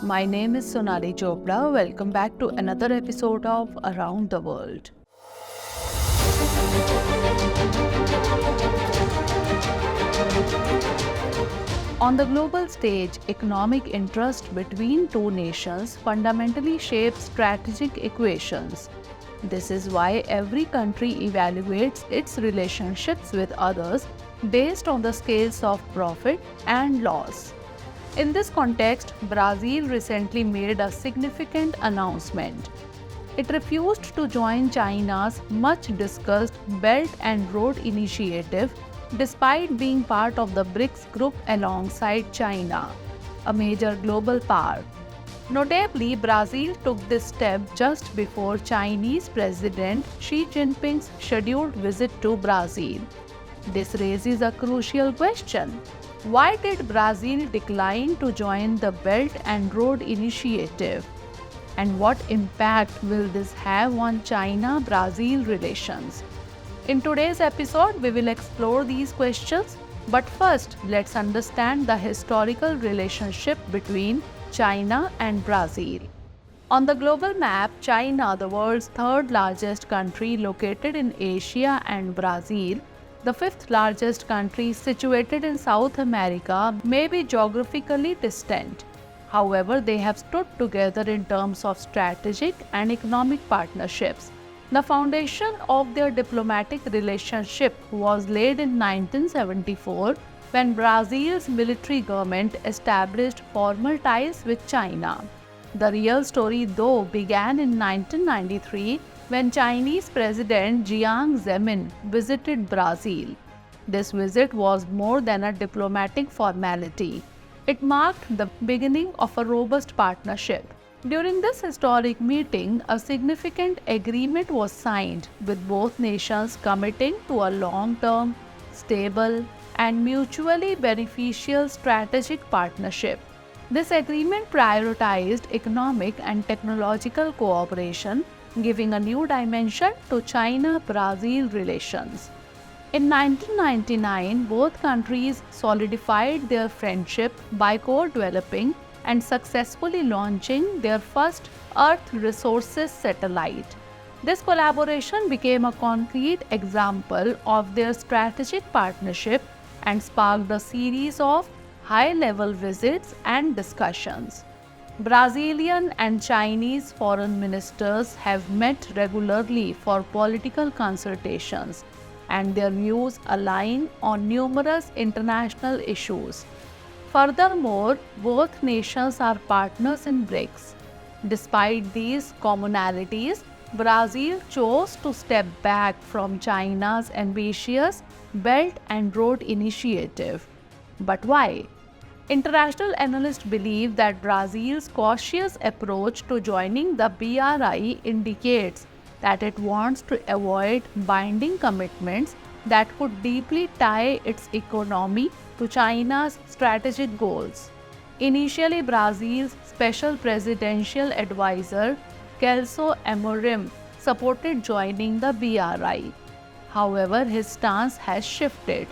My name is Sonali Chopra. Welcome back to another episode of Around the World. On the global stage, economic interest between two nations fundamentally shapes strategic equations. This is why every country evaluates its relationships with others based on the scales of profit and loss. In this context, Brazil recently made a significant announcement. It refused to join China's much-discussed Belt and Road Initiative despite being part of the BRICS group alongside China, a major global power. Notably, Brazil took this step just before Chinese President Xi Jinping's scheduled visit to Brazil. This raises a crucial question. Why did Brazil decline to join the Belt and Road Initiative? And what impact will this have on China-Brazil relations? In today's episode, we will explore these questions, but first, let's understand the historical relationship between China and Brazil. On the global map, China, the world's third largest country located in Asia, and Brazil, the fifth largest country situated in South America, may be geographically distant. However, they have stood together in terms of strategic and economic partnerships. The foundation of their diplomatic relationship was laid in 1974 when Brazil's military government established formal ties with China. The real story, though, began in 1993 when Chinese President Jiang Zemin visited Brazil. This visit was more than a diplomatic formality. It marked the beginning of a robust partnership. During this historic meeting, a significant agreement was signed, with both nations committing to a long-term, stable, and mutually beneficial strategic partnership. This agreement prioritized economic and technological cooperation, giving a new dimension to China-Brazil relations. In 1999, both countries solidified their friendship by co-developing and successfully launching their first Earth resources satellite. This collaboration became a concrete example of their strategic partnership and sparked a series of high-level visits and discussions. Brazilian and Chinese foreign ministers have met regularly for political consultations, and their views align on numerous international issues. Furthermore, both nations are partners in BRICS. Despite these commonalities, Brazil chose to step back from China's ambitious Belt and Road Initiative. But why? International analysts believe that Brazil's cautious approach to joining the BRI indicates that it wants to avoid binding commitments that could deeply tie its economy to China's strategic goals. Initially, Brazil's special presidential advisor, 𝐿SO Amorim, supported joining the BRI. However, his stance has shifted.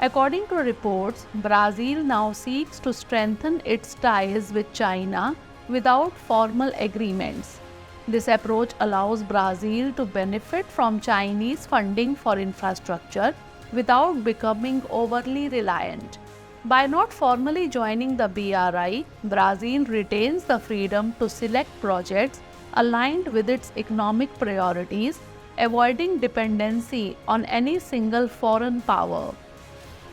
According to reports, Brazil now seeks to strengthen its ties with China without formal agreements. This approach allows Brazil to benefit from Chinese funding for infrastructure without becoming overly reliant. By not formally joining the BRI, Brazil retains the freedom to select projects aligned with its economic priorities, avoiding dependency on any single foreign power.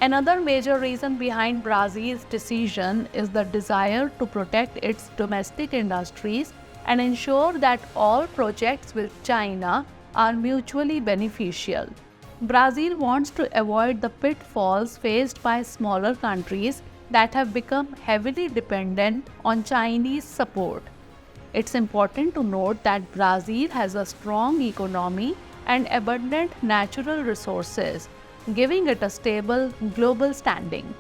Another major reason behind Brazil's decision is the desire to protect its domestic industries and ensure that all projects with China are mutually beneficial. Brazil wants to avoid the pitfalls faced by smaller countries that have become heavily dependent on Chinese support. It's important to note that Brazil has a strong economy and abundant natural resources, giving it a stable global standing.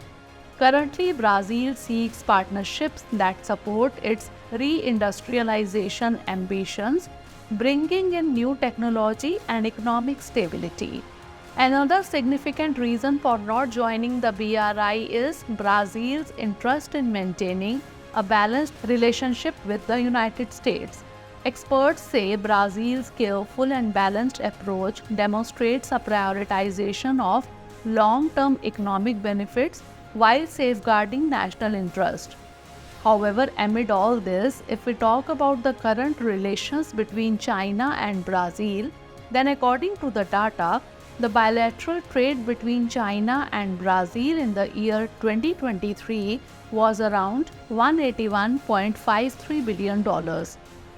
Currently, Brazil seeks partnerships that support its re-industrialization ambitions, bringing in new technology and economic stability. Another significant reason for not joining the BRI is Brazil's interest in maintaining a balanced relationship with the United States. Experts say Brazil's careful and balanced approach demonstrates a prioritization of long-term economic benefits while safeguarding national interest. However, amid all this, if we talk about the current relations between China and Brazil, then according to the data, the bilateral trade between China and Brazil in the year 2023 was around $181.53 billion,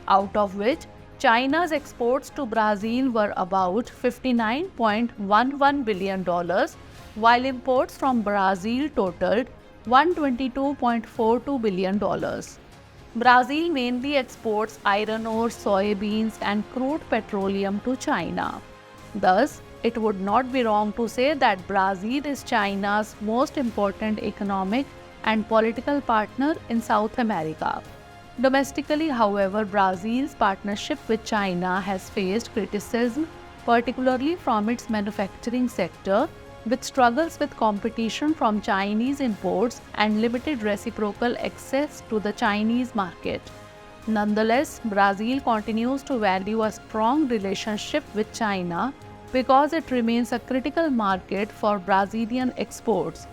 out of which China's exports to Brazil were about $59.11 billion, while imports from Brazil totaled $122.42 billion. Brazil mainly exports iron ore, soybeans, and crude petroleum to China. Thus, it would not be wrong to say that Brazil is China's most important economic and political partner in South America. Domestically, however, Brazil's partnership with China has faced criticism, particularly from its manufacturing sector, which struggles with competition from Chinese imports and limited reciprocal access to the Chinese market. Nonetheless, Brazil continues to value a strong relationship with China because it remains a critical market for Brazilian exports.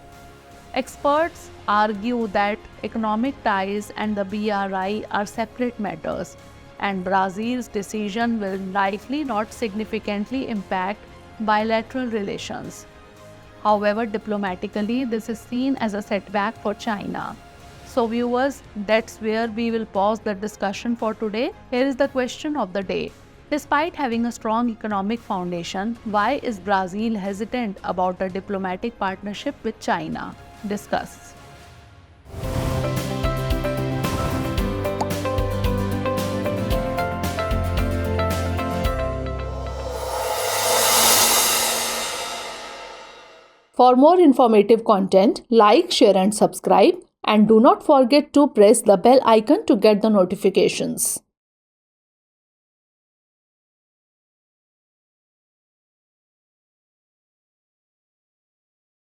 Experts argue that economic ties and the BRI are separate matters, and Brazil's decision will likely not significantly impact bilateral relations. However, diplomatically, this is seen as a setback for China. So viewers, that's where we will pause the discussion for today. Here is the question of the day. Despite having a strong economic foundation, why is Brazil hesitant about a diplomatic partnership with China? Discuss. For more informative content, like, share and subscribe, and do not forget to press the bell icon to get the notifications.